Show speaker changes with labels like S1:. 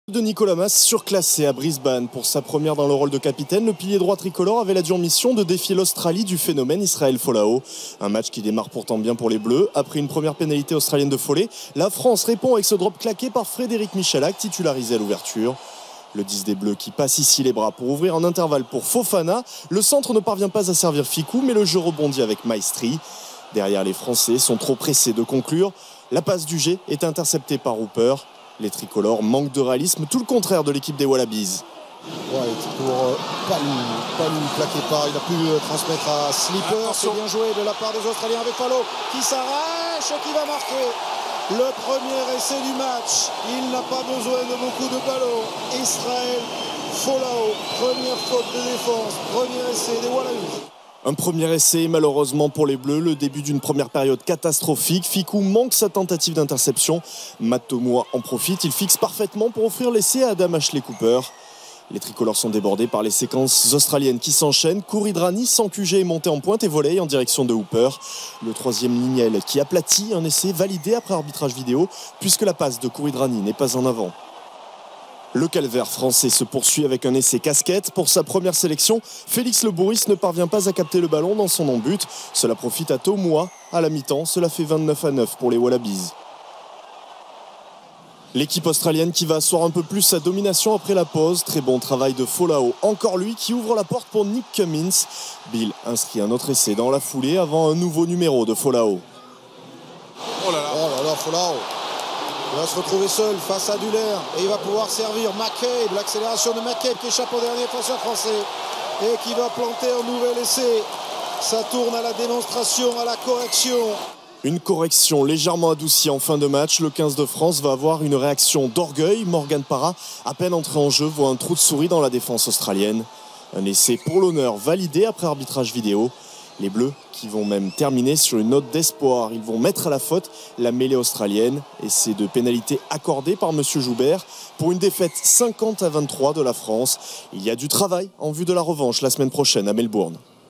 S1: De Nicolas Mas surclassé à Brisbane pour sa première dans le rôle de capitaine, le pilier droit tricolore avait la dure mission de défier l'Australie du phénomène Israël Folau. Un match qui démarre pourtant bien pour les Bleus. Après une première pénalité australienne de Follet, la France répond avec ce drop claqué par Frédéric Michalak, titularisé à l'ouverture. Le 10 des Bleus qui passe ici les bras pour ouvrir un intervalle pour Fofana. Le centre ne parvient pas à servir Fickou, mais le jeu rebondit avec Maestri. Derrière, les Français sont trop pressés de conclure. La passe du G est interceptée par Hooper. Les tricolores manquent de réalisme, tout le contraire de l'équipe des Wallabies.
S2: White pour Palou plaqué par, il a pu transmettre à Slipper. C'est bien joué de la part des Australiens avec Palou qui s'arrache et qui va marquer le premier essai du match. Il n'a pas besoin de beaucoup de ballons. Israël Folau, première faute de défense, premier essai des Wallabies.
S1: Un premier essai, malheureusement pour les Bleus, le début d'une première période catastrophique. Fickou manque sa tentative d'interception. Matomoa en profite, il fixe parfaitement pour offrir l'essai à Adam Ashley Cooper. Les tricolores sont débordés par les séquences australiennes qui s'enchaînent. Kuridrani sans QG est monté en pointe et volley en direction de Hooper. Le troisième Nignel qui aplatit un essai validé après arbitrage vidéo, puisque la passe de Kuridrani n'est pas en avant. Le calvaire français se poursuit avec un essai casquette. Pour sa première sélection, Félix Le Bourris ne parvient pas à capter le ballon dans son en-but. Cela profite à Tomoa. À la mi-temps, cela fait 29-9 pour les Wallabies. L'équipe australienne qui va asseoir un peu plus sa domination après la pause. Très bon travail de Folau. Encore lui qui ouvre la porte pour Nick Cummins. Bill inscrit un autre essai dans la foulée avant un nouveau numéro de Folau.
S2: Oh là là, Folau. Il va se retrouver seul face à Duller et il va pouvoir servir McCabe, l'accélération de McCabe qui échappe au dernier défenseur français et qui va planter un nouvel essai. Ça tourne à la démonstration, à la correction.
S1: Une correction légèrement adoucie en fin de match. Le 15 de France va avoir une réaction d'orgueil. Morgan Parra, à peine entré en jeu, voit un trou de souris dans la défense australienne. Un essai pour l'honneur validé après arbitrage vidéo. Les Bleus qui vont même terminer sur une note d'espoir. Ils vont mettre à la faute la mêlée australienne. Essai de pénalité accordé par M. Joubert pour une défaite 50-23 de la France. Il y a du travail en vue de la revanche la semaine prochaine à Melbourne.